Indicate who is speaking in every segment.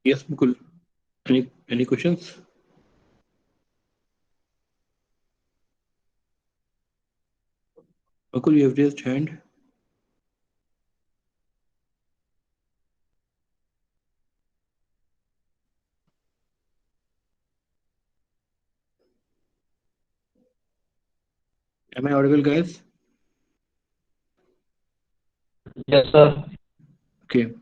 Speaker 1: Yes, Mukul. Any questions? Mukul, you have raised hand. Am I audible, guys?
Speaker 2: Yes, sir.
Speaker 1: Okay.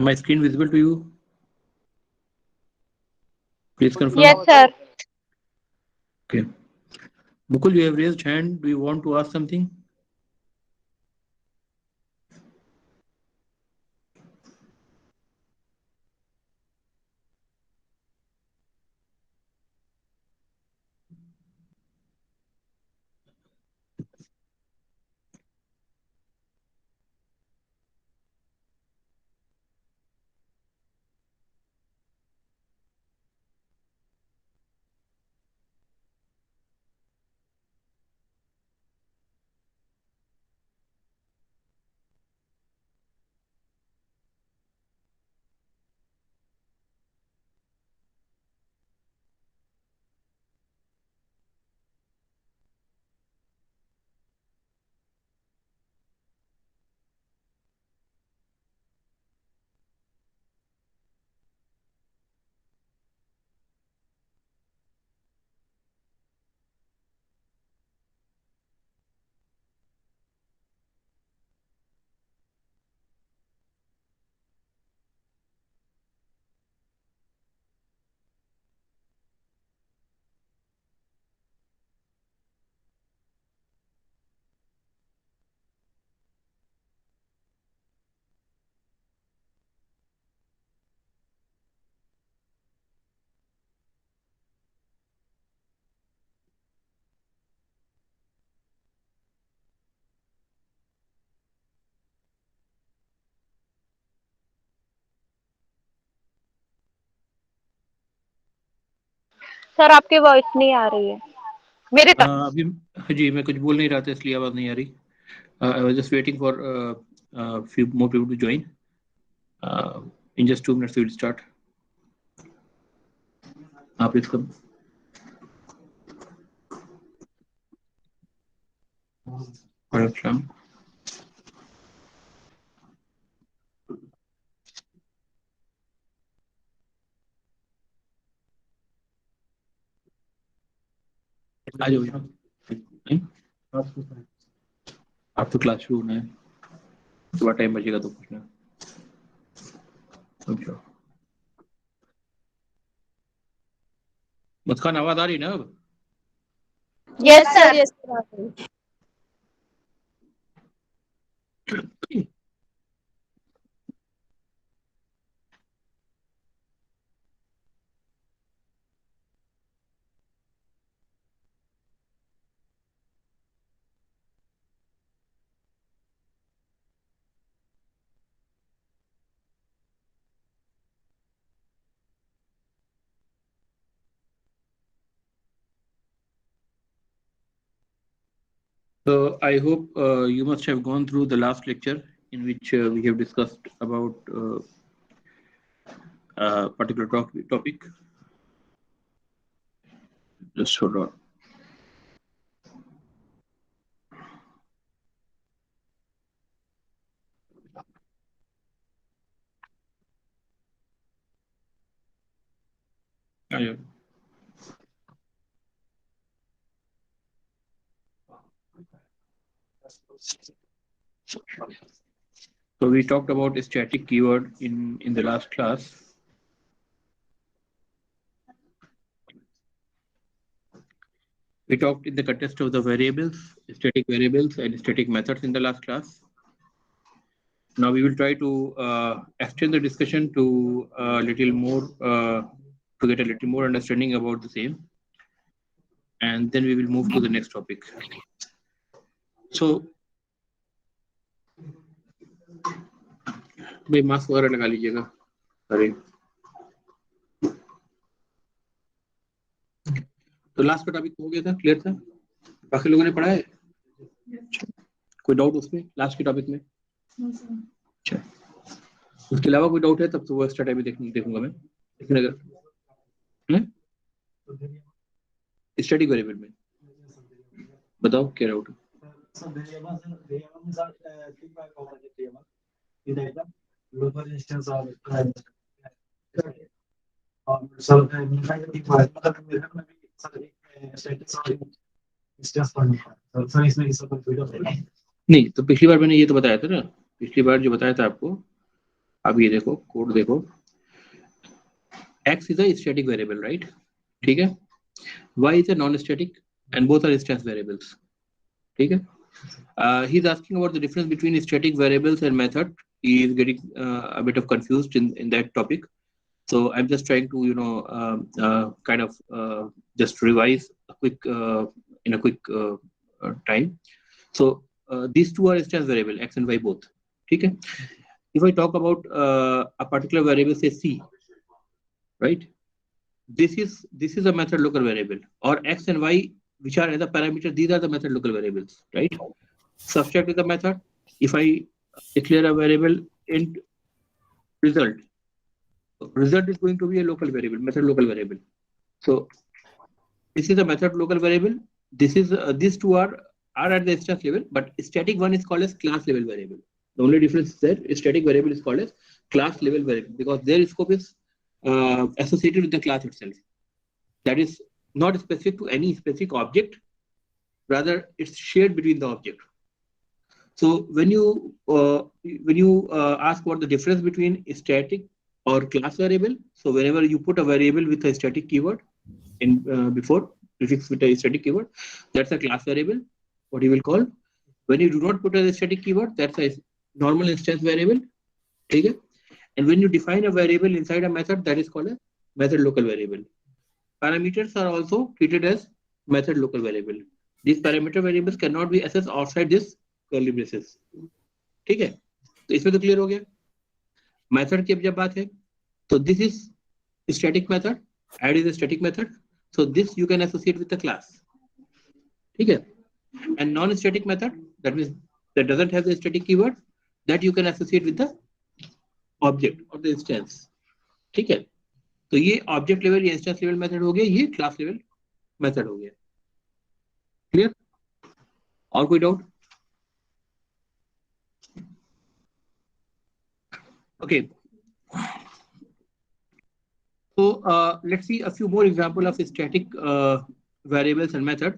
Speaker 1: My screen visible to you? Please
Speaker 3: Yes,
Speaker 1: confirm.
Speaker 3: sir.
Speaker 1: Okay. Mukul, you have raised hand. Do you want to ask something?
Speaker 3: Sir आपकी voice नहीं आ रही है मेरी तरफ।
Speaker 1: अभी जी मैं कुछ बोल नहीं रहा था इसलिए आवाज नहीं आ रही. I was just waiting for few more people to join. In just 2 minutes we will start. आप इसका Waalaikumsalam. आ जाओ यहाँ. नहीं? आप तो क्लास शुरू होना है. थोड़ा टाइम बचेगा तो पूछना. समझो. मुस्कान आवाज आ रही ना अब?
Speaker 3: Yes
Speaker 4: yes
Speaker 3: sir.
Speaker 4: Sir, yes sir.
Speaker 1: So I hope you must have gone through the last lecture in which we have discussed about particular topic. Just hold on. Yeah. So we talked about a static keyword in the last class. We talked in the context of the variables, static variables and static methods in the last class. Now we will try to extend the discussion to a little more, to get a little more understanding about the same. And then we will move to the next topic. So, भाई mask वगैरह लगा लीजिएगा. अरे तो last का topic हो गया था, क्लियर था? बाकी लोगों ने पढ़ा है? कोई डाउट उसमें लास्ट के टॉपिक में? अच्छा, उसके अलावा कोई डाउट है तब तो वो एक्स्ट्रा टाइम देखूंगा मैं. लेकिन अगर स्टैटिक वेरिएबल में बताओ क्या डाउट है?
Speaker 4: local instance of
Speaker 1: नहीं तो पिछली बार मैंने ये तो बताया था ना, पिछली बार जो बताया था आपको. अब ये देखो कोड देखो, x is a static variable, right? ठीक है, y is a non-static and both are instance variables. ठीक है. He's asking about the difference between static variables and method. He is getting a bit of confused in that topic. So I'm just trying to kind of just revise a quick in a quick time. So these two are instance variable, x and y both. Okay. If I talk about a particular variable, say c, right? This is a method local variable, or x and y, which are as a parameter, these are the method local variables, right? Subject is the method. If I declare a variable int result, result is going to be a local variable, method local variable. So this is a method local variable. This is these two are at the instance level, but static one is called as class level variable. The only difference is that static variable is called as class level variable because their scope is associated with the class itself. That is not specific to any specific object, rather it's shared between the object. So when you ask what the difference between static or class variable, so whenever you put a variable with a static keyword in before prefix with a static keyword, that's a class variable, what you will call. When you do not put a static keyword, that's a normal instance variable. Okay? And when you define a variable inside a method, that is called a method local variable. Parameters are also treated as method local variable. These parameter variables cannot be accessed outside this curly braces. ठीक है, तो इसमें तो clear हो गया. Method की अब जब बात है, तो this is static method, add is a static method, so this you can associate with the class. ठीक है. And non static method, that means that doesn't have the static keyword, that you can associate with the object और the instance. ठीक है, तो ये object level या instance level method हो गया, ये क्लास लेवल मेथड हो गया. क्लियर? और कोई doubt? Okay. So let's see a few more examples of static variables and method.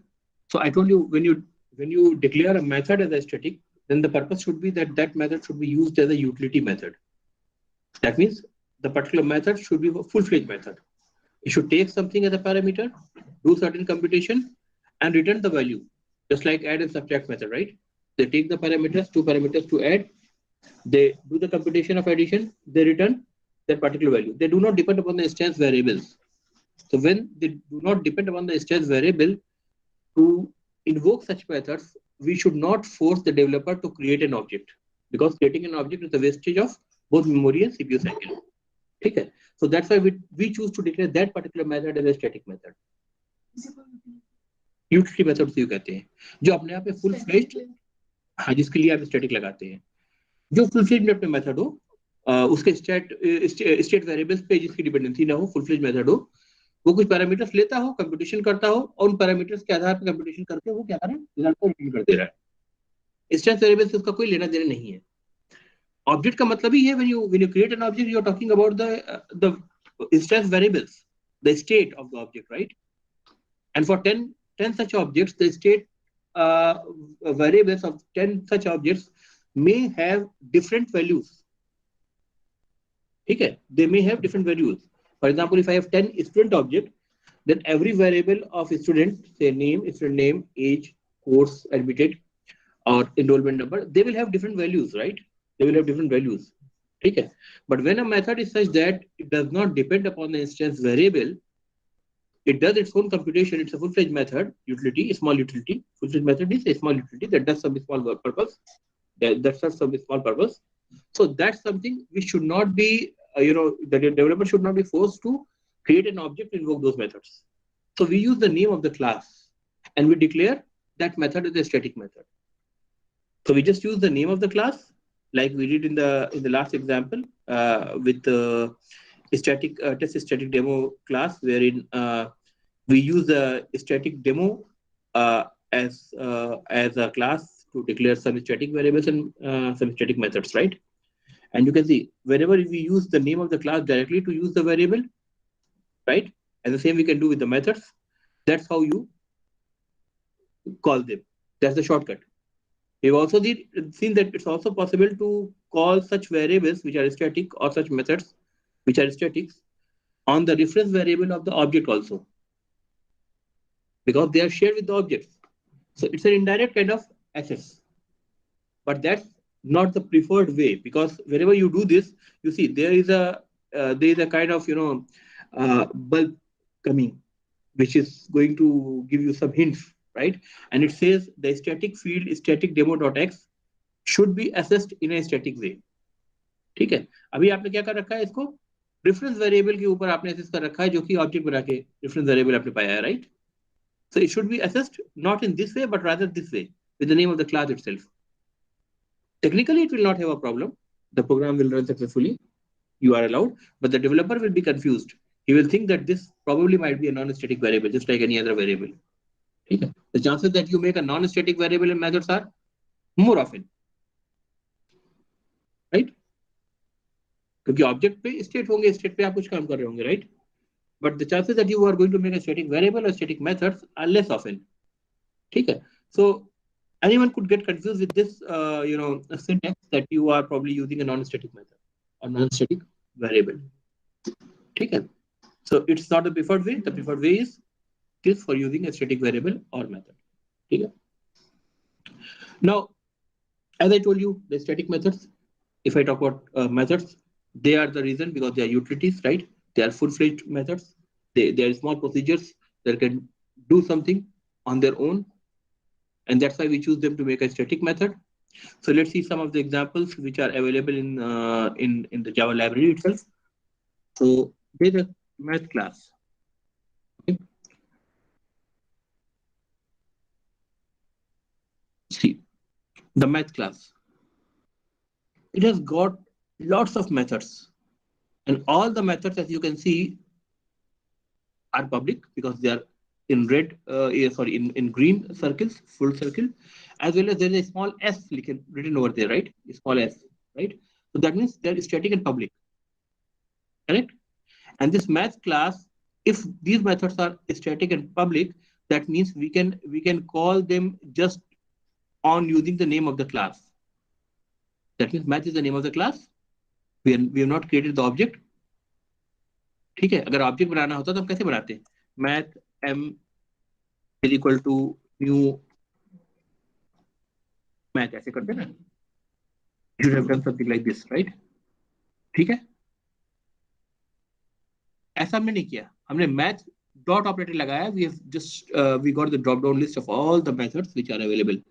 Speaker 1: So I told you when you declare a method as a static, then the purpose should be that that method should be used as a utility method. That means the particular method should be a full-fledged method. It should take something as a parameter, do certain computation, and return the value, just like add and subtract method, right? They take the parameters, two parameters to add. They do the computation of addition, they return that particular value. They do not depend upon the instance variables. So when they do not depend upon the instance variable, to invoke such methods, we should not force the developer to create an object, because creating an object is a wastage of both memory and CPU cycle. Okay? So that's why we choose to declare that particular method as a static method. Utility methods you कहते हैं, जो अपने आप में full fledged, हाँ, जिसके लिए आप static लगाते हैं. जो फुल फ्लेज में अपने मेथड हो, उसके स्टेट वेरिएबल्स पे जिसकी डिपेंडेंसी ना हो, फुल फ्लेज मेथड हो, वो कुछ पैरामीटर्स लेता हो, कंप्यूटेशन करता हो, और उन पैरामीटर्स के आधार पर कंप्यूटेशन करके वो क्या कर रहा है, रिजल्ट को रिटर्न कर दे रहा है. इंस्टेंस वेरिएबल्स से उसका कोई लेना देना नहीं है. ऑब्जेक्ट का मतलब ही है, when you create an object, you are talking about the instance variables, the state of the object, right? And for 10 such objects, the state variables of 10 such objects may have different values. Okay, they may have different values. For example, if I have 10 student objects, then every variable of a student, say name, student name, age, course admitted, or enrollment number, they will have different values, right? They will have different values. Okay. But when a method is such that it does not depend upon the instance variable, it does its own computation. It's a full-fledged method, utility, a small utility. Full-fledged method is a small utility that does some small work purpose. That serves some small purpose. So that's something we should not be, the developer should not be forced to create an object to invoke those methods. So we use the name of the class and we declare that method is a static method. So we just use the name of the class, like we did in the last example with the static test static demo class, wherein we use the static demo as a class to declare some static variables and some static methods, right? And you can see whenever we use the name of the class directly to use the variable, right? And the same we can do with the methods. That's how you call them. That's the shortcut. We've also seen that it's also possible to call such variables which are static or such methods which are statics on the reference variable of the object also, because they are shared with the objects. So it's an indirect kind of access, but that's not the preferred way, because wherever you do this, you see there is a kind of bulb coming, which is going to give you some hints, right? And it says the static field static demo.x should be assessed in a static way. ठीक है, अभी आपने क्या कर रखा है, इसको reference variable के ऊपर आपने असेस कर रखा है, जो कि ऑब्जेक्ट बना के रेफरेंस वेरिएबल आपने पाया है, right? So it should be assessed not in this way, but rather this way, with the name of the class itself. Technically, it will not have a problem. The program will run successfully. You are allowed, but the developer will be confused. He will think that this probably might be a non-static variable, just like any other variable. Okay? The chances that you make a non-static variable in methods are more often, right? क्योंकि object पे state होंगे, state पे आप कुछ काम कर रहे होंगे, right? But the chances that you are going to make a static variable or static methods are less often. ठीक है? So anyone could get confused with this, syntax, that you are probably using a non-static method or non-static variable. ठीक है? So it's not the preferred way. The preferred way is this for using a static variable or method. ठीक है? Now, as I told you, the static methods, if I talk about methods, they are the reason because they are utilities, right? They are full-fledged methods. They are small procedures that can do something on their own. And that's why we choose them to make a static method. So let's see some of the examples which are available in the Java library itself. So there's a math class. Okay. See, the math class. It has got lots of methods. And all the methods, as you can see, are public because they are in red, in green circles, full circle, as well as there is a small s written over there, right? A small s, right? So that means they are static and public, correct? And this math class, if these methods are static and public, that means we can call them just on using the name of the class. That means math is the name of the class. We have not created the object. ठीक है, अगर object बनाना होता तो हम कैसे बनाते हैं? Math m is equal to new Math, ऐसे करते ना? You should have done something like this, right? ठीक है, ऐसा हमने नहीं किया. हमने मैथ डॉट ऑपरेटर लगाया. We have just we got the drop down list of all the methods which are available,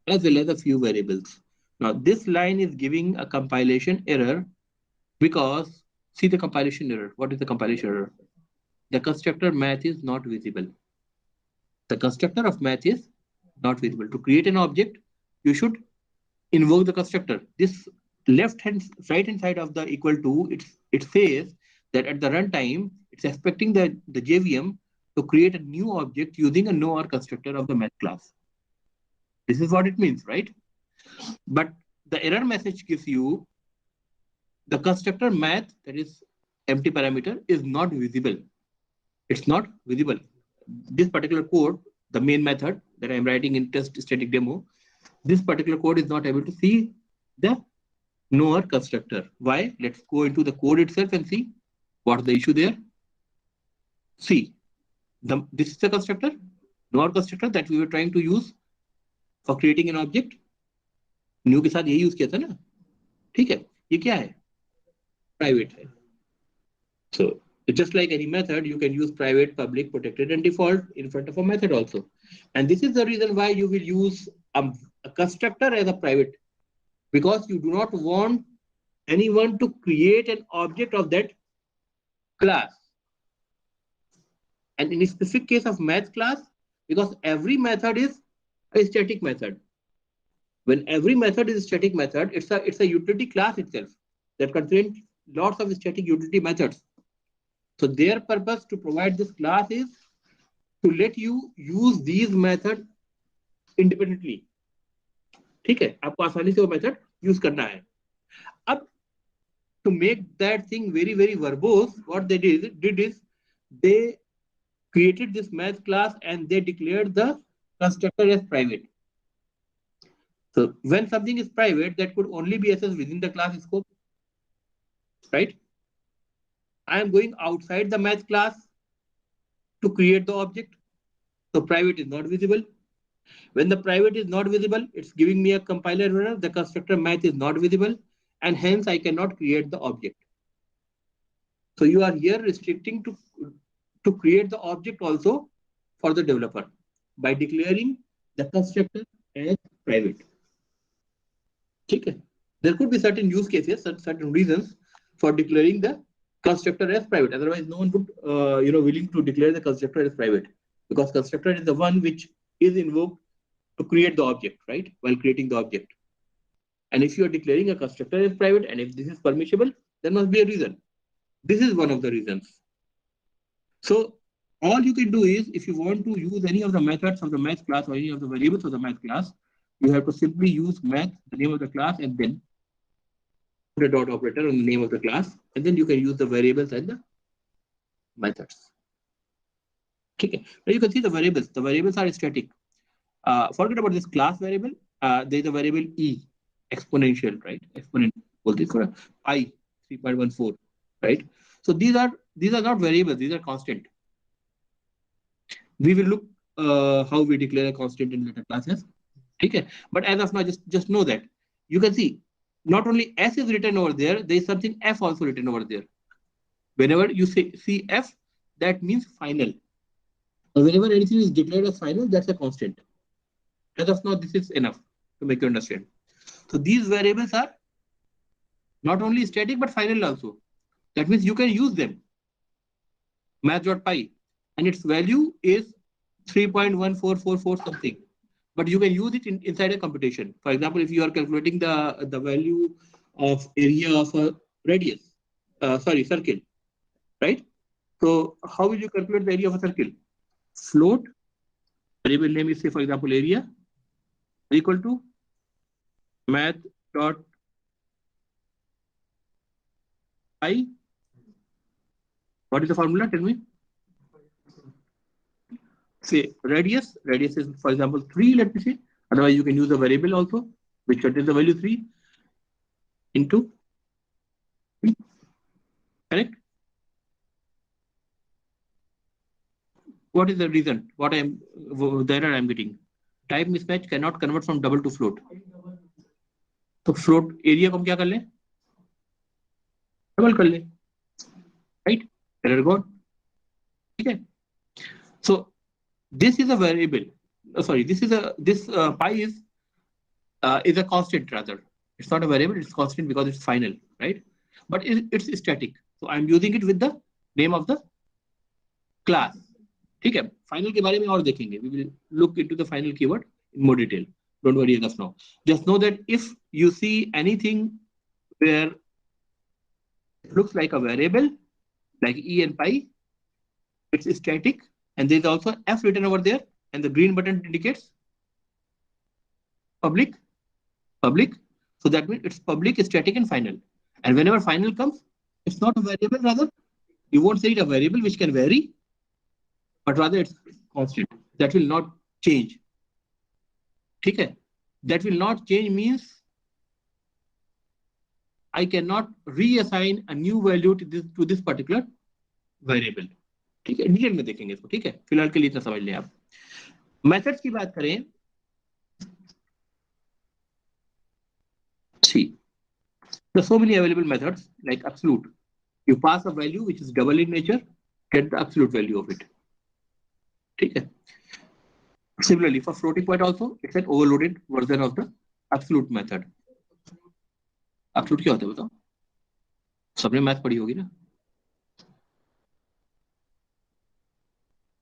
Speaker 1: as well as a few variables. Now this line is giving a compilation error because, see the compilation error. What is the compilation error? The constructor math is not visible. The constructor of math is not visible. To create an object, you should invoke the constructor. This right hand side of the equal to, it says that at the runtime, it's expecting the JVM to create a new object using a no-or constructor of the math class. This is what it means, right? But the error message gives you the constructor math, that is empty parameter, is not visible. It's not visible. This particular code, the main method that I'm writing in test static demo, this particular code is not able to see the no-or constructor. Why? Let's go into the code itself and see what's the issue there. See, This is the constructor, nor constructor that we were trying to use for creating an object. New के साथ यही use किया था ना, ठीक है? ये क्या है? Private है. So it's just like any method, you can use private, public, protected, and default in front of a method also. And this is the reason why you will use a constructor as a private, because you do not want anyone to create an object of that class. And in a specific case of math class, because every method is a static method. When every method is a static method, it's a utility class itself that contains lots of static utility methods. So their purpose to provide this class is to let you use these methods independently. ठीक है, आपको आसानी से वो method use करना है. अब to make that thing very verbose, what they did is they created this math class and they declared the constructor as private. So when something is private, that could only be accessed within the class scope, right? I am going outside the math class to create the object. So private is not visible. When the private is not visible, it's giving me a compiler error. The constructor math is not visible, and hence I cannot create the object. So you are here restricting to create the object also for the developer by declaring the constructor as private. Okay. There could be certain use cases, certain reasons for declaring the constructor as private. Otherwise, no one would, willing to declare the constructor as private, because constructor is the one which is invoked to create the object, right? While creating the object. And if you are declaring a constructor as private, and if this is permissible, there must be a reason. This is one of the reasons. So all you can do is, if you want to use any of the methods of the math class or any of the variables of the math class, you have to simply use math, the name of the class, and then put a dot operator on the name of the class, and then you can use the variables and the methods. Okay. Now you can see the variables. The variables are static. Forget about this class variable. There is a variable e, exponential, right? Exponent. I 3.14, right? So these are not variables. These are constant. We will look how we declare a constant in later classes. Okay. But as of now, just know that you can see not only s is written over there, there is something f also written over there. Whenever you see f, that means final. Whenever anything is declared as final, that's a constant. As of now, this is enough to make you understand. So these variables are not only static but final also. That means you can use them. Math.py, and its value is 3.1444 something. But you can use it inside a computation. For example, if you are calculating the value of area of a radius, circle, right? So how will you calculate the area of a circle? Float, variable name is, say, for example, area, equal to math.py. What is the formula? Tell me. Say radius is, for example, 3, let me say. Otherwise, you can use a variable also, which contains the value 3 into 3. Correct? What is the reason? The error I am getting? Type mismatch cannot convert from double to float. So float area को हम क्या कर लें? Double कर लें. Right? Error gone. Okay. So this is a variable. This pi is a constant rather. It's not a variable. It's constant because it's final, right? But it's static. So I'm using it with the name of the class. ठीक है. Final के बारे में और देखेंगे. We will look into the final keyword in more detail. Don't worry as of now. Just know that if you see anything where it looks like a variable, like e and pi, it's static, and there is also f written over there, and the green button indicates public. So that means it's public, static, and final. And whenever final comes, it's not a variable, rather you won't say it a variable which can vary, but rather it's constant. That will not change. Okay? That will not change means I cannot reassign a new value to this particular variable. ठीक है, detail में देखेंगे इसको, ठीक है, फिलहाल के लिए इतना समझ लें आप। मेथड्स की बात करें, see, there are so many available methods like absolute. You pass a value which is double in nature, get the absolute value of it. ठीक है. Similarly, for floating point also, it's an overloaded version of the absolute method. Absolute क्या होता है बताओ? सबने math पढ़ी होगी ना?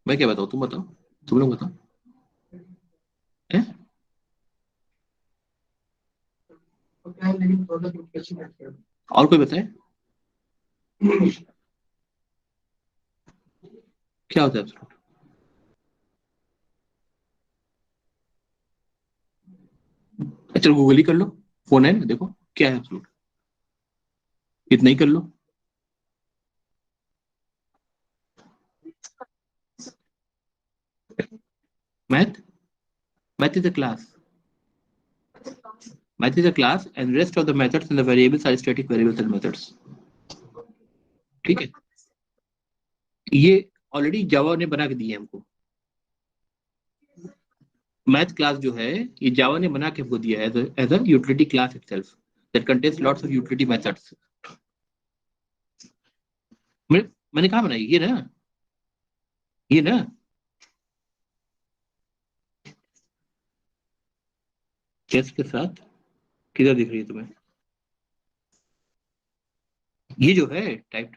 Speaker 1: मैं क्या बताऊँ, तुम बताओ, तुम लोग बताओ। और कोई बताए क्या होता है एब्सोल्यूट? चलो गूगल ही कर लो, फोन है ना, देखो क्या है एब्सोल्यूट, इतना ही कर लो। Math is a class. Math is a class and rest of the methods and the variables are static variables and methods. ठीक है, ये ऑलरेडी जावा ने बना के दी है हमको। मैथ क्लास जो है ये जावा ने बना के हमको दिया है as a utility class itself that contains lots of utility methods. मैंने कहा बनाई, ये ना, ये ना, टेस्ट के साथ किधर दिख रही है तुम्हें? ये जो है टाइप,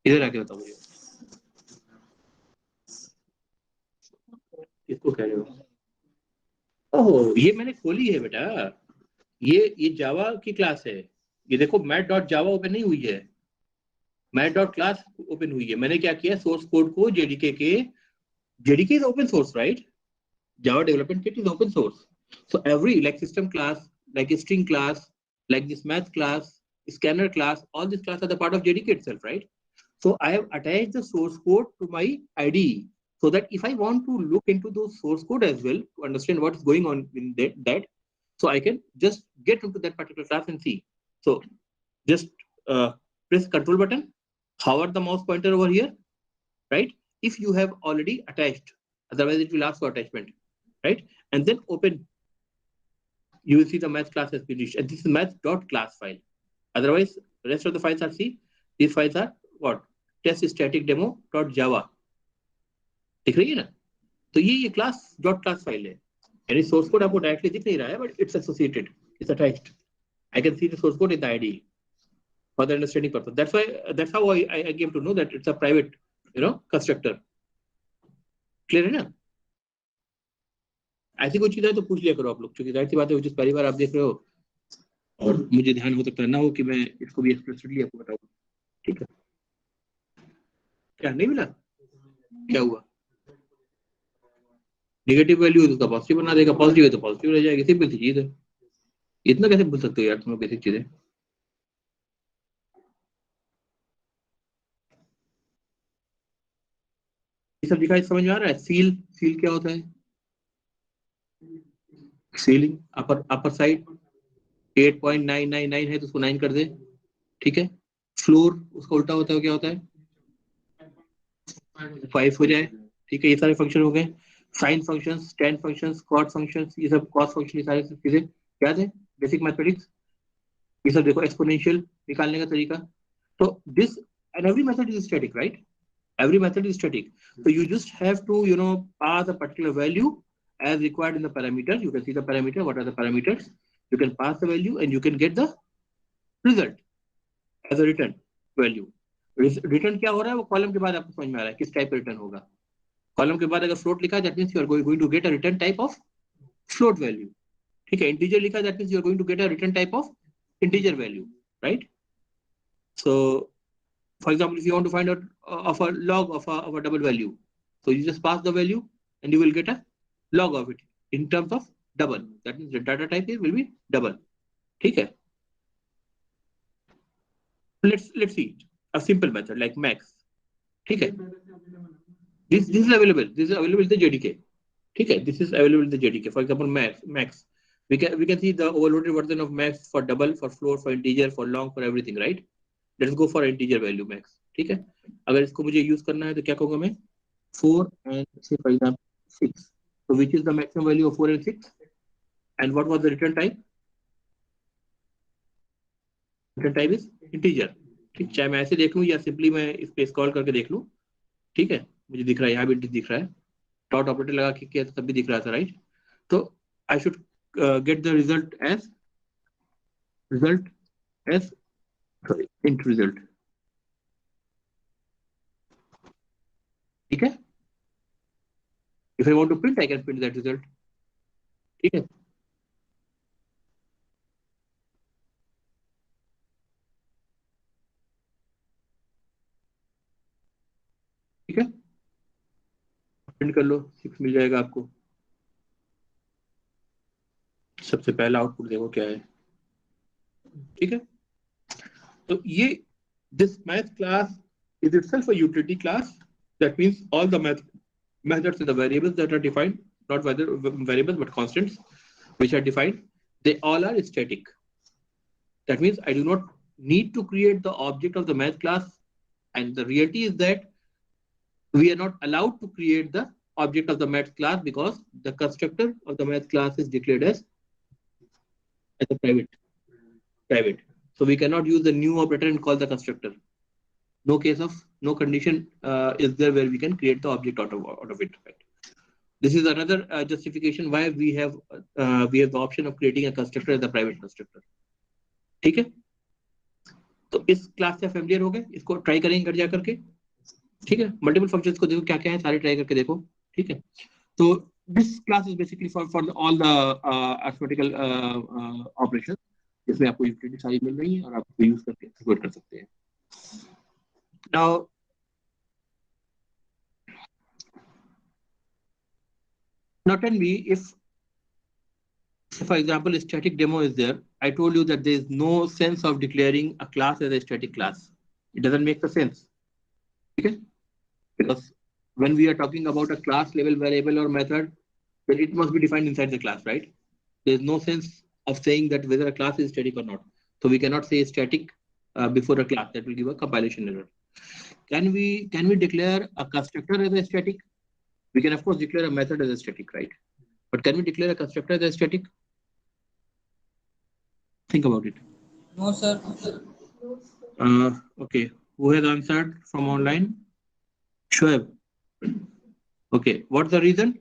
Speaker 1: इधर आके बताओ मुझे इसको कह रहे हो। ओह, ये मैंने खोली है बेटा, ये जावा की क्लास है। ये देखो मैथ डॉट जावा ओपन नहीं हुई है, मैथ डॉट क्लास ओपन हुई है। मैंने क्या किया, सोर्स कोड को JDK is open source, right? Java development kit is open source, so every like system class, like a string class, like this math class, scanner class, all these classes are the part of JDK itself, right? So I have attached the source code to my IDE so that if I want to look into those source code as well to understand what is going on in that, so I can just get into that particular class and see. So just press control button, hover the mouse pointer over here, right? If you have already attached, otherwise it will ask for attachment, right? And then open, you will see the math class has been reached, and this is math.class file. Otherwise, the rest of the files are C. These files are what? Test static demo.java. दिख रही है ना? तो ये class dot class file है, यानी source code आपको directly दिख नहीं रहा है, but it's associated, it's attached. I can see the source code in the IDE for the understanding purpose. That's how I came to know that it's a private, constructor. Clear है ना? ऐसी कोई चीज है तो पूछ लिया करो आप लोग, क्योंकि जाहिर सी बात है, जिस पहली बार आप देख रहे हो और मुझे ध्यान हो सकता है ना हो कि मैं इसको भी एक्सप्रेसली आपको बताऊं, ठीक है? क्या नहीं मिला? क्या हुआ? नेगेटिव वैल्यू है तो उसका पॉजिटिव बना देगा, पॉजिटिव है तो पॉजिटिव रह जाएगी, सिंपल सी चीज है। इतना कैसे भूल सकते हो यार तुम लोग बेसिक चीजें? ये सब दिखाई समझ में आ रहा है? सील क्या होता है? सीलिंग अपर साइड 8.999 है तो उसको 9 कर दे, ठीक है? फ्लोर उसका उल्टा होता है, क्या होता है? 5 हो जाए, ठीक है? ये सारे फंक्शन हो गए, sine functions, tan functions, cot functions, ये सब cos फंक्शन, ये सारी चीजें याद है बेसिक मैथमेटिक्स। ये सब देखो एक्सपोनेंशियल निकालने का तरीका। तो this and every method is static, right? Every method is static, so you just have to pass a particular value as required in the parameter. You can see the parameter, what are the parameters, you can pass the value and you can get the result as a return value. Return क्या हो रहा है वो column के बाद आपको समझ में आ रहा है किस टाइप का रिटर्न होगा। कॉलम के बाद अगर फ्लोट लिखा है that means you are going to get a return type of float value, ठीक है? इंटीजर लिखा है that means you are going to get a return type of integer value, right? So for example, if you want to find out of a log of a double value, so you just pass the value and you will get a log of it in terms of double. That means the data type here will be double. ठीक है? Let's see a simple method like max. ठीक है? This is available. This is available in the JDK. ठीक है? This is available in the JDK. For example, max. We can see the overloaded version of max for double, for float, for integer, for long, for everything, right? Let's go for integer value max. ठीक है। अगर इसको मुझे use करना है तो क्या कहूंगा मैं, 4 and say for example 6. So which is the maximum value of 4 and 6? And what was the return type? Return type is integer. ठीक, चाहे मैं ऐसे देख लूं या सिंपली मैं इस पे स्क्रॉल करके देख लूं, ठीक है, मुझे दिख रहा है, यहाँ भी दिख रहा है, डॉट ऑपरेटर लगा के किया तब भी दिख रहा था, राइट। तो I should get the result as int result, ठीक है। If I want to print, I can print that result, ठीक है। ठीक है, प्रिंट कर लो, 6 मिल जाएगा आपको। सबसे पहला आउटपुट देखो क्या है, ठीक है। तो ये this math class is itself a utility class. That means all the methods and the variables that are defined, not whether variables but constants which are defined, they all are static. That means I do not need to create the object of the math class, and the reality is that we are not allowed to create the object of the math class because the constructor of the math class is declared as a private. So we cannot use the new operator and call the constructor. No condition is there where we can create the object out of it. Right? This is another justification why we have the option of creating a constructor as a private constructor. ठीक है, तो इस class से familiar हो गए, इसको try करेंगे घर जाकर के, ठीक है। मल्टीपल फंक्शंस को देखो क्या क्या है, सारे ट्राई करके देखो, ठीक है। तो this class is basically for all the arithmetical operations, जिसमें आपको यूटिलिटी सारी मिल रही है और आप यूज करके एक्सप्लोर कर सकते हैं। Now, tell me if, for example, a static demo is there. I told you that there is no sense of declaring a class as a static class. It doesn't make the sense. Okay? Because when we are talking about a class level variable or method, then it must be defined inside the class, right? There is no sense of saying that whether a class is static or not. So we cannot say static before a class. That will give a compilation error. Can we declare a constructor as a static? We can of course declare a method as a static, right? But can we declare a constructor as a static? Think about it.
Speaker 2: No, sir.
Speaker 1: Okay. Who has answered from online? Shoaib. Okay. What's the reason?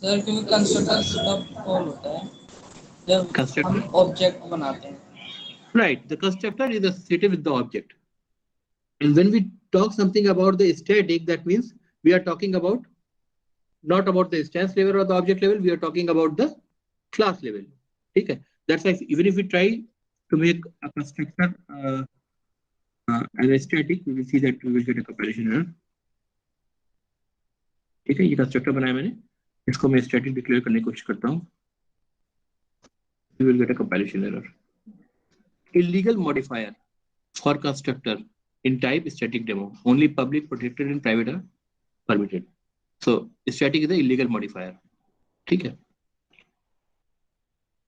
Speaker 2: Sir क्योंकि constructor तब call होता है जब हम object बनाते हैं।
Speaker 1: Right. The constructor is associated with the object. And when we talk something about the static, that means we are talking about not about the instance level or the object level, we are talking about the class level. Okay. That's why even if we try to make a constructor as a static, we will see that we will get a comparison error. ठीक है, ये constructor बनाया मैंने, इसको मैं static declare करने की कोशिश करता हूँ, we will get a comparison error. Illegal modifier for constructor in type static demo. Only public, protected and private are permitted. So static is the illegal modifier. ठीक है.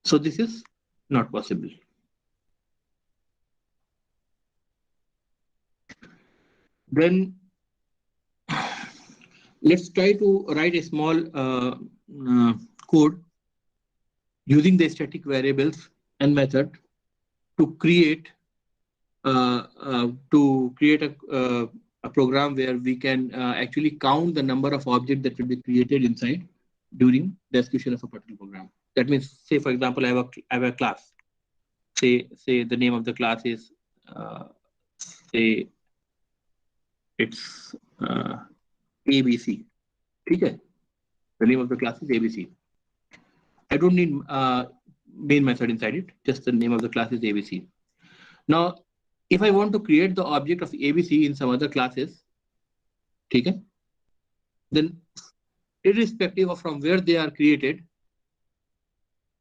Speaker 1: So this is not possible. Then let's try to write a small code using the static variables and method to create a program where we can actually count the number of objects that will be created inside during the execution of a particular program. That means, say for example, I have a class. Say the name of the class is say it's ABC. Okay, the name of the class is ABC. I don't need main method inside it. Just the name of the class is ABC. Now, if I want to create the object of ABC in some other classes, okay, then irrespective of from where they are created,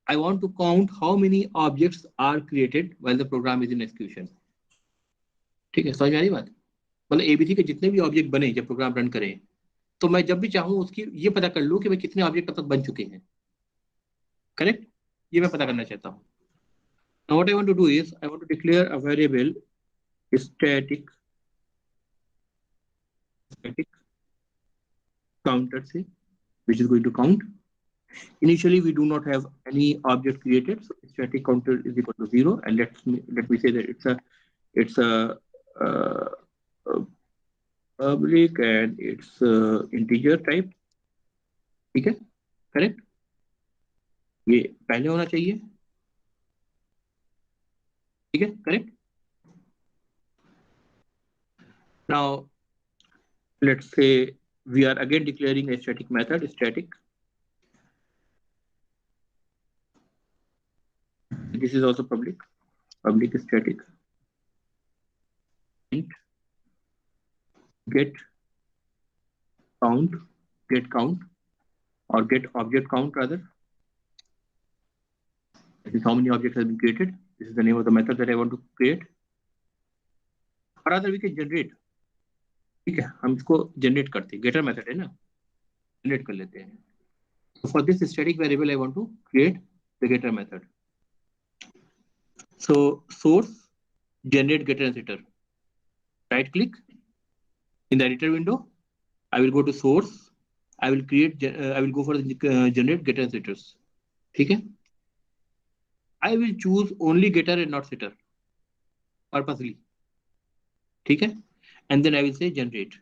Speaker 1: I want to count how many objects are created while the program is in execution. ठीक है, समझ में आ रही बात? मतलब ABC के जितने भी ऑब्जेक्ट बने जब प्रोग्राम रन करें, तो मैं जब भी चाहूँ उसकी ये पता कर लूँ कि मैं कितने ऑब्जेक्ट अब तक बन चुके हैं। करेक्ट? ये मैं पता करना चाहता हूँ। Now what I want to do is I want to declare a variable static counter, say, which is going to count. Initially, we do not have any object created, so static counter is equal to 0, and let me say that it's a public and it's integer type. ठीक है, correct? ये पहले होना चाहिए, ठीक है, correct? Now, let's say we are again declaring a static method, static. This is also public static. Int get count or get object count rather. This is how many objects have been created. This is the name of the method that I want to create. Or rather we can generate. ठीक है, हम इसको generate करते हैं, getter method है ना, generate कर लेते हैं. So for this static variable I want to create the getter method. So source generate getter and setter. Right click in the editor window. I will go to source. I will go for the generate getter and setters. ठीक है? I will choose only getter and not setter purposely. ठीक है? And then I will say generate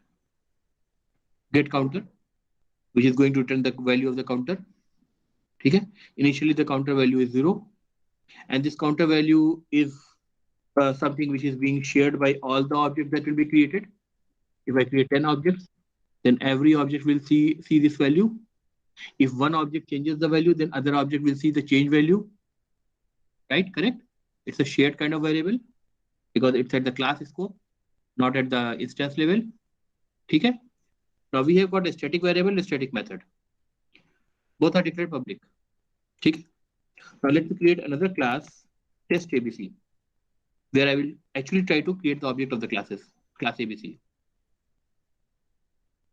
Speaker 1: get counter, which is going to return the value of the counter. ठीक है? Initially the counter value is 0, and this counter value is something which is being shared by all the objects that will be created. If I create 10 objects, then every object will see this value. If one object changes the value, then other object will see the change value. Right? Correct? It's a shared kind of variable because it's at the class scope, not at the instance level. Okay? Now we have got a static variable and a static method. Both are declared public. Okay? Now let me create another class, test ABC, where I will actually try to create the object of the class ABC.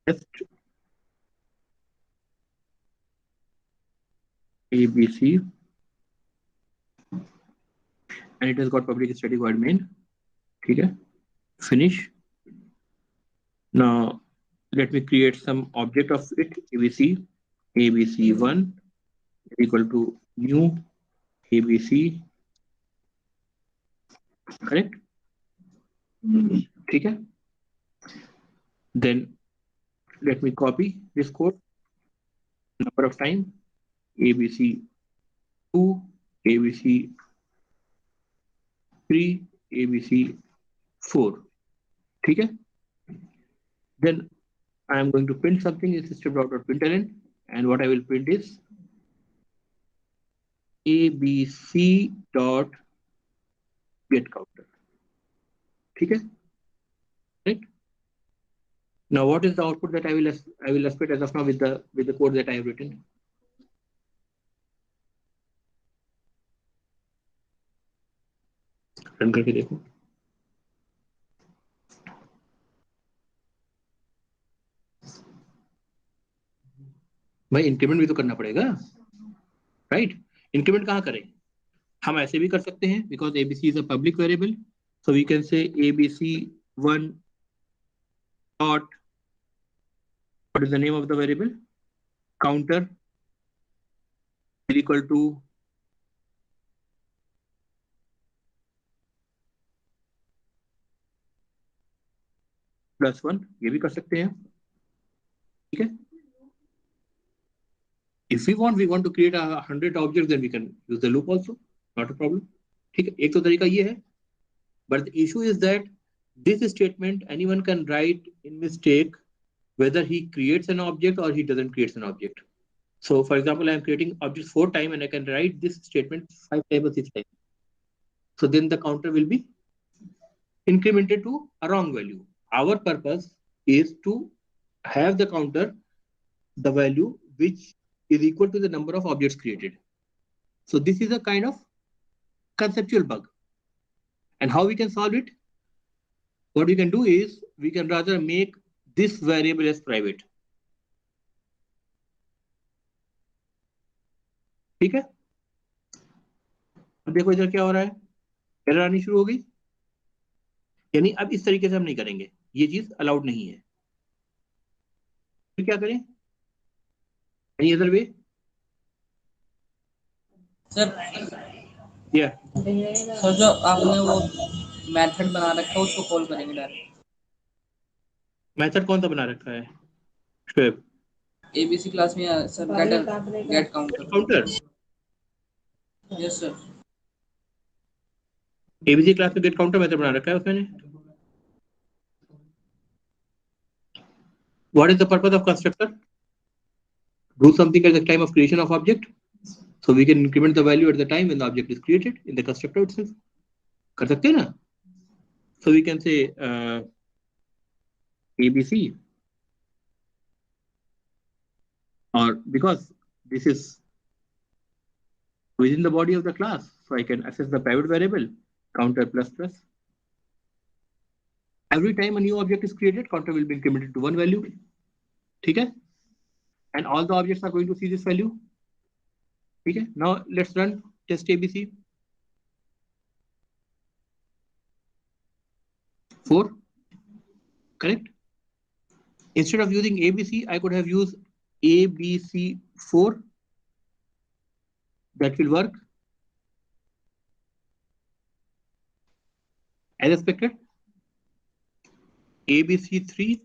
Speaker 1: Test ABC, and it has got public static void main. Okay? Finish. Now let me create some object of it, ABC1 equal to new ABC, correct? Okay? Then let me copy this code number of time, ABC2, ABC3, ABC4. Okay? Then I am going to print something in system.println, and what I will print is ABC dot get counter. Okay? Right? Now what is the output that I will expect as of now with the code that I have written? Run करके देखो. भाई increment भी तो करना पड़ेगा, right? Increment कहाँ करें? हम ऐसे भी कर सकते हैं because ABC is a public variable, so we can say ABC1 dot, what is the name of the variable? Counter is equal to +1. ये भी कर सकते हैं, ठीक है? If we want to create 100 objects, then we can use the loop also, not a problem. ठीक है, एक तो तरीका ये है, but the issue is that this statement anyone can write in mistake whether he creates an object or he doesn't create an object. So for example, I am creating objects 4 times and I can write this statement 5 times or 6 times. So then the counter will be incremented to a wrong value. Our purpose is to have the counter, the value which is equal to the number of objects created. So this is a kind of conceptual bug. And how we can solve it? What we can do is we can rather make this variable as private. ठीक है? अब देखो इधर क्या हो रहा है. Error आनी शुरू हो गई, यानी अब इस तरीके से हम नहीं करेंगे, ये चीज अलाउड नहीं है। फिर क्या करें? Any other way?
Speaker 2: सर
Speaker 1: या
Speaker 2: सर जो आपने वो मेथड बना रखा है उसको कॉल करेंगे डायरेक्ट।
Speaker 1: मेथड कौन सा बना रखा है शुएब?
Speaker 2: एबीसी क्लास में sir get counter.
Speaker 1: Counter?
Speaker 2: Yes sir.
Speaker 1: ABC class में गेट काउंटर मेथड बना रखा है उसमें। What is the purpose of constructor? Do something at the time of creation of object, so we can increment the value at the time when the object is created in the constructor itself. कर सकते हैं ना? So we can say ABC, or because this is within the body of the class, so I can access the private variable counter plus plus. Every time a new object is created, counter will be incremented to one value. ठीक है? And all the objects are going to see this value. ठीक है? Now let's run test ABC. 4, correct? Instead of using ABC, I could have used ABC4. That will work as expected. ABC3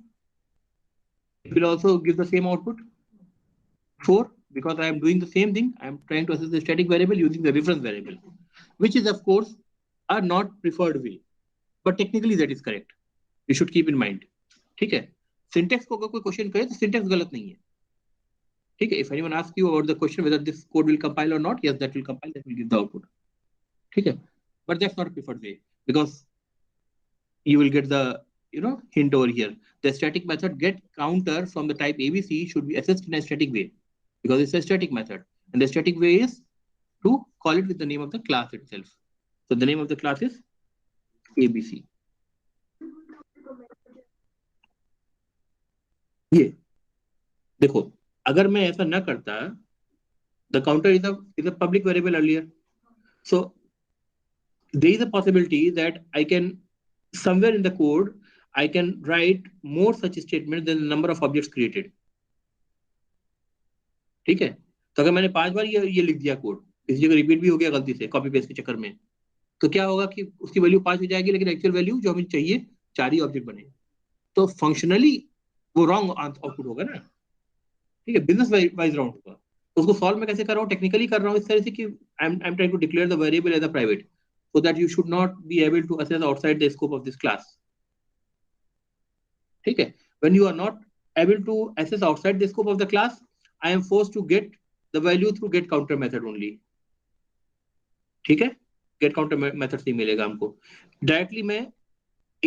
Speaker 1: will also give the same output. 4, because I am doing the same thing, I am trying to access the static variable using the reference variable, which is of course a not preferred way, but technically that is correct. You should keep in mind. ठीक है? Syntax को अगर कोई question करे तो syntax गलत नहीं है. ठीक है? If anyone asks you about the question whether this code will compile or not, yes, that will compile, that will give the output. ठीक है? But that's not a preferred way, because you will get the hint over here. The static method get counter from the type ABC should be accessed in a static way, because it's a static method, and the static way is to call it with the name of the class itself. So the name of the class is ABC. ये देखो, अगर मैं ऐसा ना करता, the counter is a public variable earlier, so there is a possibility that I can somewhere in the code I can write more such statements than the number of objects created. ठीक है? तो अगर मैंने 5 बार ये लिख दिया code, इस जगह रिपीट भी हो गया गलती से कॉपी पेस्ट के चक्कर में, तो क्या होगा कि उसकी वैल्यू 5 हो जाएगी, लेकिन एक्चुअल वैल्यू जो हमें चाहिए 4 ही ऑब्जेक्ट बने, तो फंक्शनली वो रॉन्ग आउटपुट होगा ना. ठीक है? बिजनेस वाइज रॉन्ग होगा. तो उसको सॉल्व मैं कैसे कर रहा हूँ? टेक्निकली कर रहा हूँ इस तरह से कि I am trying to declare the variable as a private, so that you should not be able to access outside the scope of this class. ठीक है? When you are not able to access outside the scope of the class, I am forced to get the value through get counter method only. ठीक है? get counter method से मिलेगा हमको. Directly मैं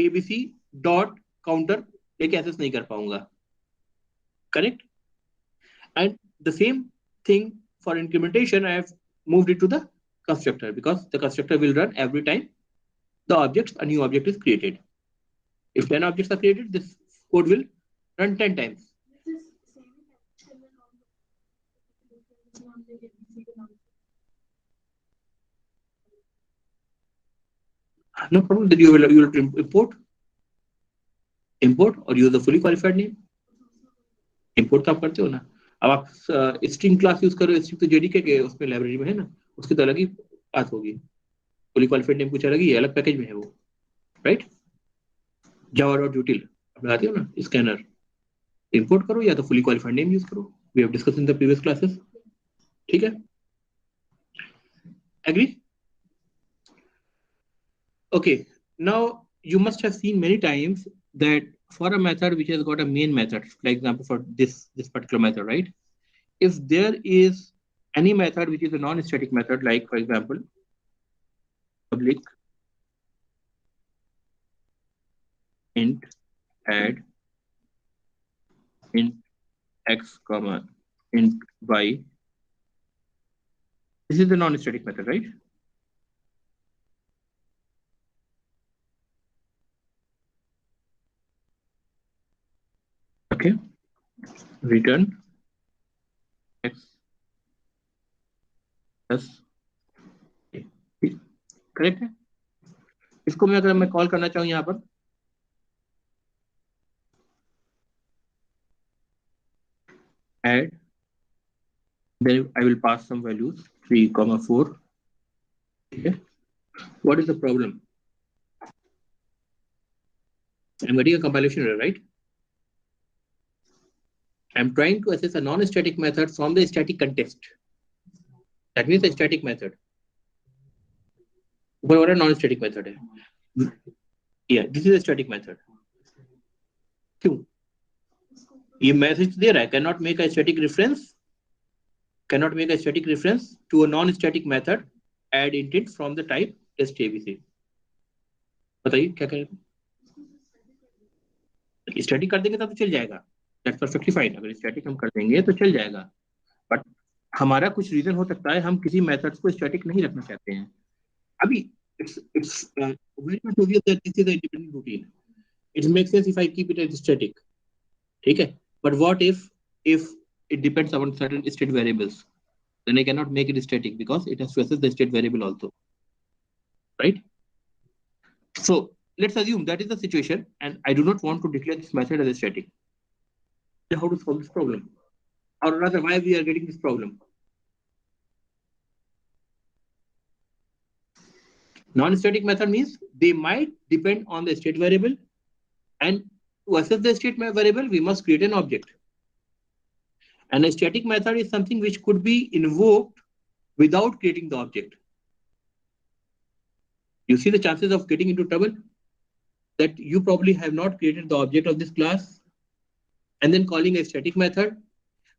Speaker 1: abc dot counter लेके access नहीं कर पाऊंगा. Correct? And the same thing for incrementation, I have moved it to the constructor, because the constructor will run every time a new object is created. If 10 objects are created, this code will run 10 times. No problem. Then you will import or use the fully qualified name. Import तो आप करते हो ना. अब आप string class use करो, string तो JDK के उसमें लाइब्रेरी में है ना, उसकी तो अलग ही बात होगी. फुली क्वालिफाइड नेम कुछ अलग ही है, अलग पैकेज में है वो, राइट? java.util लगाते हो ना, स्कैनर इंपोर्ट करो या तो फुली क्वालिफाइड नेम यूज करो. We have discussed in the previous classes. ठीक है? Agree? Okay, now you must have seen many times that for a method which has got a main method, like example for this particular method, right? If there is any method which is a non-static method, like for example public int add int x comma int y, this is the non-static method, right? Okay, return x plus a. Correct है? इसको मैं अगर मैं call करना चाहूँ यहाँ पर, add, then I will pass some values 3, 4. Okay. What is the problem? I'm getting a compilation error, right? I'm trying to assess a non-static method from the static context. That means a static method. But what a non-static method है? Yeah, this is a static method. क्यों? ये message दे रहा है cannot make a static reference to a non-static method add intent from the type test abc. बताइए क्या करें? Static कर देंगे तब तो चल जाएगा, दैट्स परफेक्टली फाइन. अगर स्टैटिक हम कर देंगे तो चल जाएगा, बट हमारा कुछ रीजन हो सकता है हम किसी मेथड्स को स्टैटिक नहीं रखना चाहते हैं. अभी it's very much obvious that this is a independent routine. It makes sense if I keep it as static. ठीक है, but what if it depends on certain state variables? Then I cannot make it static because it has to assess the state variable also, right? So let's assume that is the situation, and I do not want to declare this method as a static. Then how to solve this problem, or rather, why we are getting this problem? Non-static method means they might depend on the state variable, and to assess the state variable, we must create an object. And a static method is something which could be invoked without creating the object. You see the chances of getting into trouble? That you probably have not created the object of this class and then calling a static method,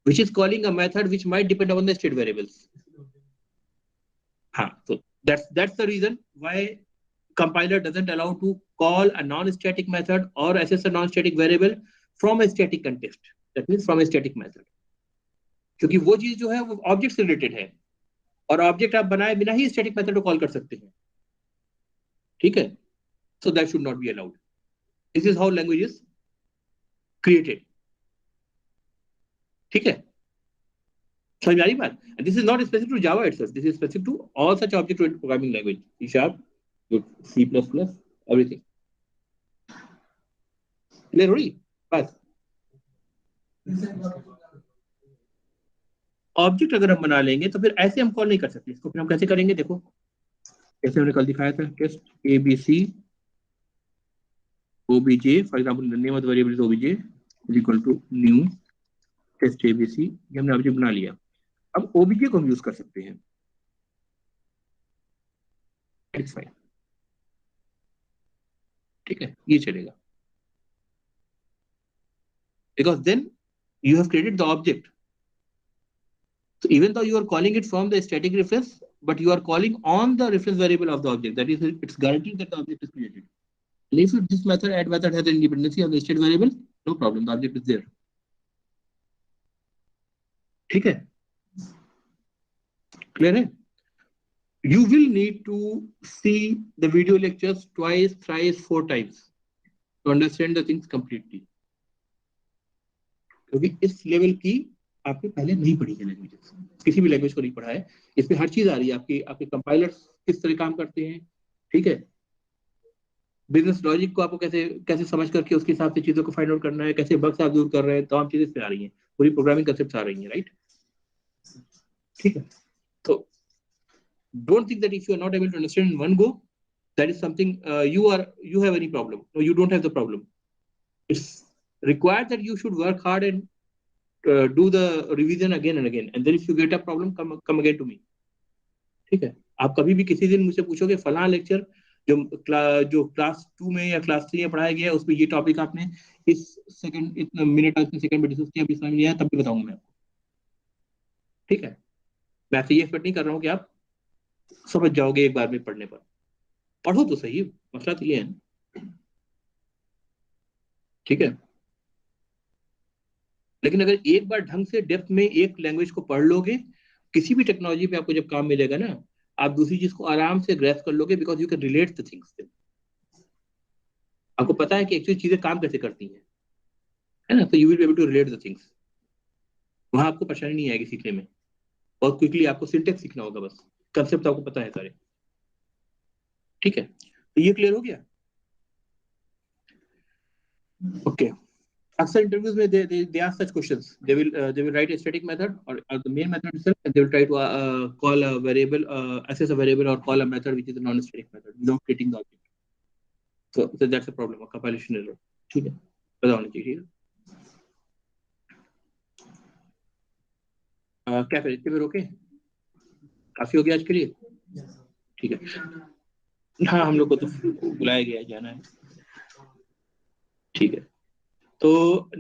Speaker 1: which is calling a method which might depend on the state variables. So that's the reason why compiler doesn't allow to call a non-static method or assess a non-static variable from a static context. That means from a static method. क्योंकि वो चीज जो है वो object से related है, और object आप बनाए बिना ही स्टैटिक मेथड को कॉल कर सकते हैं. ठीक है, so that should not be allowed. This is how language is created. ठीक है, समझ में आ रही बात? And this is not specific to Java itself, this is specific to all such object oriented programming language, C Sharp, C++, everything. Clear हो रही बात? ऑब्जेक्ट अगर हम बना लेंगे तो फिर ऐसे हम कॉल नहीं कर सकते इसको. फिर हम कैसे करेंगे? देखो जैसे हमने कल दिखाया था, test abc obj, for example the name of the variable is obj is equal to new test abc. ये हमने ऑब्जेक्ट बना लिया. अब obj को हम यूज कर सकते हैं. It's fine. ठीक है, ये चलेगा, because then you have created the object. So even though you are calling it from the static reference, but you are calling on the reference variable of the object. That is, it's guaranteed that the object is created. And if this add method has an independency of the state variable, no problem, the object is there. ठीक है, clear है? You will need to see the video lectures twice, thrice, 4 times to understand the things completely. क्योंकि इस level की आपने पहले नहीं पढ़ी है लैंग्वेजेस, किसी भी लैंग्वेज को नहीं पढ़ा है. इसमें हर चीज आ रही है आपकी. आपके कंपाइलर्स किस तरह काम करते हैं, ठीक है, बिजनेस लॉजिक को आपको कैसे कैसे समझ करके उसके हिसाब से चीजों को फाइंड आउट करना है, कैसे बग्स आप दूर कर रहे हैं, तमाम चीजें इसमें आ रही हैं. पूरी प्रोग्रामिंग कंसेप्ट्स आ रही हैं, राइट? ठीक है, तो don't think that if you are not able to understand in one go, that is something you have any problem. No, you don't have the problem. It's required that you should work hard and do the revision again and again, and then if you get a problem, come again to me. ठीक है, आप कभी भी किसी दिन मुझसे पूछोगे फलां लेक्चर जो क्लास 2 में या क्लास 3 में पढ़ाया गया है उसमें ये टॉपिक आपने इस सेकंड इतना मिनट और इतने सेकंड में डिस्कस किया, अभी समझ नहीं आया, तब भी बताऊंगा मैं आपको. ठीक है, मैं आपसे ये एक्सपेक्ट नहीं कर रहा हूँ कि आप समझ जाओगे एक बार में पढ़ने पर. पढ़ो तो सही, मसला तो ये है. ठीक है, लेकिन अगर एक बार ढंग से डेप्थ में एक लैंग्वेज को पढ़ लोगे, किसी भी टेक्नोलॉजी पे आपको जब काम मिलेगा ना, आप दूसरी चीज को आराम से ग्रैस्प कर लोगे, because you can relate the things. आपको पता है कि एक्चुअली चीजें काम कैसे करती हैं, है ना? तो you will be able to relate the things. वहां आपको परेशानी नहीं आएगी सीखने में. और क्विकली आपको सिंटेक्स सीखना होगा, बस कंसेप्ट आपको पता है सारे. ठीक है, ये क्लियर हो गया? ओके. अक्सर इंटरव्यूज में they ask such questions. They will write a static method or the main method itself, and they will try to call a variable, access a variable or call a method which is a non-static method without creating the object. So that's a problem, a compilation error. ठीक है, पता होना चाहिए. क्या फिर इतने में रोके? काफी हो गया आज के लिए. ठीक है. हाँ, हम लोग को तो बुलाया गया है, जाना है. ठीक है. तो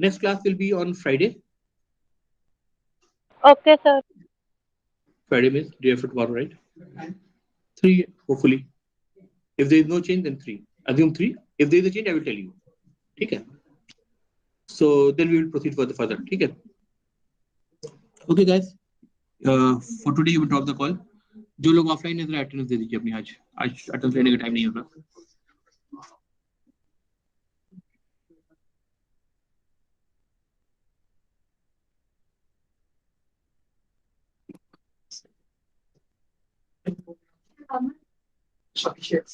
Speaker 1: next class will be on Friday.
Speaker 3: Okay, sir.
Speaker 1: Friday means day after tomorrow, right? 3, hopefully. If there is no change, then 3. Assume 3. If there is a change, I will tell you. Okay. So then we will proceed further. Okay. Okay, guys. For today, you will drop the call. जो लोग offline है, जरा attendance दे दीजिए अपनी. आज attendance लेने का time नहीं होगा.
Speaker 4: Sufficient.